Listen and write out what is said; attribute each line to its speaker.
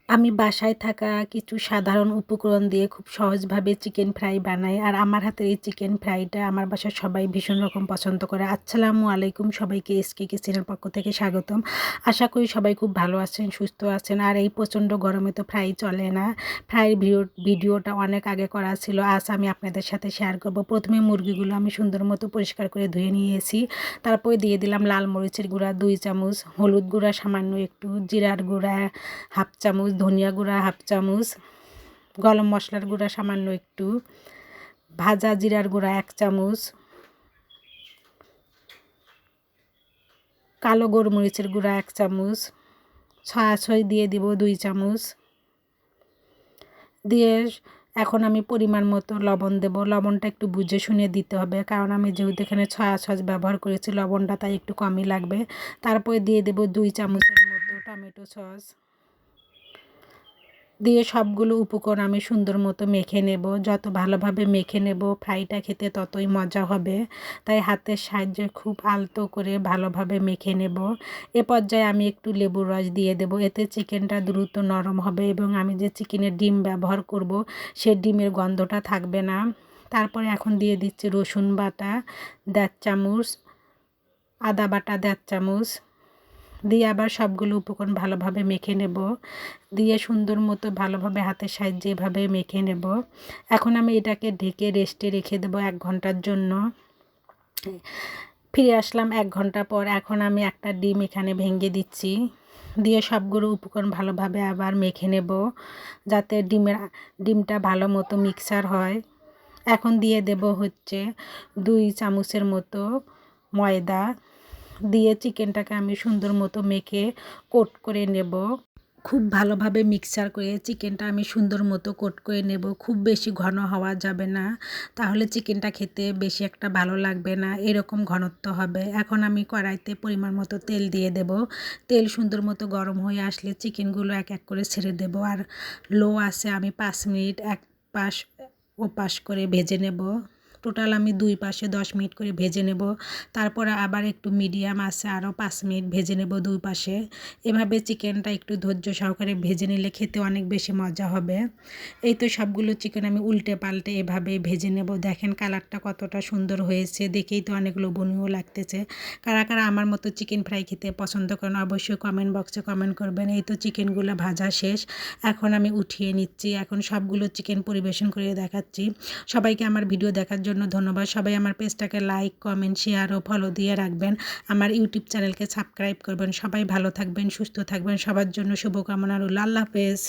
Speaker 1: আমি বাসায় থাকা কিছু সাধারণ উপকরণ দিয়ে খুব সহজভাবে চিকেন ফ্রাই বানাই। আর আমার হাতের এই চিকেন ফ্রাইটা আমার বাসার সবাই ভীষণ রকম পছন্দ করে। আসসালামু আলাইকুম, সবাইকে এসকে কিচেনের পক্ষ থেকে স্বাগতম। আশা করি সবাই খুব ভালো আছেন, সুস্থ আছেন। আর এই প্রচণ্ড গরমে তো ফ্রাই চলে না। ফ্রাই ভিডিওটা অনেক আগে করা ছিল, আজ আমি আপনাদের সাথে শেয়ার করব। প্রথমে মুরগিগুলো আমি সুন্দর মতো পরিষ্কার করে ধুয়ে নিয়েছি। তারপরে দিয়ে দিলাম লাল মরিচের গুঁড়া 2 চামচ, হলুদ গুঁড়া সামান্য একটু, জিরার গুঁড়া হাফ চামচ, ধনিয়া গুঁড়া হাফ চামচ, গরম মশলার গুঁড়া সামান্য একটু, ভাজা জিরার গুঁড়া 1 চামচ, কালো গোলমরিচের গুঁড়া 1 চামচ, সয়া দিয়ে দিব 2 চামচ দিয়ে এখন আমি পরিমাণ মতো লবণ দেব। লবণটা একটু বুঝে শুনে দিতে হবে, কারণ আমি যেহেতু এখানে সয়া সস ব্যবহার করেছি লবণটা তাই একটু কমই লাগবে। তারপরে দিয়ে দেব 2 চামচের মতো টমেটো সস দিয়ে সবগুলো উপকরণ আমি সুন্দর মতো মেখে নেব। যত ভালোভাবে মেখে নেব ফ্রাইটা খেতে ততই মজা হবে, তাই হাতের সাহায্যে খুব আলতো করে ভালোভাবে মেখে নেব। এ পর্যায়ে আমি একটু লেবুর রস দিয়ে দেব, এতে চিকেনটা দ্রুত নরম হবে এবং আমি যে চিকেনের ডিম ব্যবহার করব সে ডিমের গন্ধটা থাকবে না। তারপরে এখন দিয়ে দিচ্ছি রসুন বাটা 1.5 চামচ, আদা বাটা 1.5 চামচ দিয়ে আবার সবগুলো উপকরণ ভালোভাবে মেখে নেব। দিয়ে সুন্দর মতো ভালোভাবে হাতের সাহায্যে এভাবে মেখে নেব। এখন আমি এটাকে ঢেকে রেস্টে রেখে দেবো 1 ঘন্টার জন্য। ফিরে আসলাম 1 ঘন্টা পর। এখন আমি একটা ডিম এখানে ভেঙে দিচ্ছি, দিয়ে সবগুলো উপকরণ ভালোভাবে আবার মেখে নেব যাতে ডিমটা ভালো মতো মিক্সার হয়। এখন দিয়ে দেব হচ্ছে 2 চামচের মতো ময়দা, দিয়ে চিকেনটাকে আমি সুন্দর মতো মেখে কোট করে নেব। খুব ভালোভাবে মিক্সার করে চিকেনটা আমি সুন্দর মতো কোট করে নেব। খুব বেশি ঘন হওয়া যাবে না, তাহলে চিকেনটা খেতে বেশি একটা ভালো লাগবে না, এরকম ঘনত্ব হবে। এখন আমি কড়াইতে পরিমাণ মতো তেল দিয়ে দেব। তেল সুন্দর মতো গরম হয়ে আসলে চিকেনগুলো এক এক করে ছেড়ে দেব। আর লো আছে আমি 5 মিনিট এক পাশ ও পাশ করে ভেজে নেব। টোটাল আমি 2 পাশে 10 মিনিট করে ভেজে নেব। তারপরে আবার একটু মিডিয়াম আছে আরও 5 মিনিট ভেজে নেব 2 পাশে। এভাবে চিকেনটা একটু ধৈর্য সহকারে ভেজে নিলে খেতে অনেক বেশি মজা হবে। এই তো সবগুলো চিকেন আমি উল্টে পাল্টে এভাবে ভেজে নেব। দেখেন কালারটা কতটা সুন্দর হয়েছে, দেখেই তো অনেক লোভনীয় লাগতেছে। কারা কারা আমার মতো চিকেন ফ্রাই খেতে পছন্দ করেন অবশ্যই কমেন্ট বক্সে কমেন্ট করবেন। এই তো চিকেনগুলো ভাজা শেষ, এখন আমি উঠিয়ে নিচ্ছি। এখন সবগুলো চিকেন পরিবেশন করে দেখাচ্ছি। সবাইকে আমার ভিডিও দেখার জন্য ধন্যবাদ। সবাই আমার পেজটাকে লাইক, কমেন্ট, শেয়ার ও ফলো দিয়ে রাখবেন। আমার ইউটিউব চ্যানেলকে সাবস্ক্রাইব করবেন। সবাই ভালো থাকবেন, সুস্থ থাকবেন, সবার জন্য শুভকামনা রইল। আল্লাহ হাফেজ।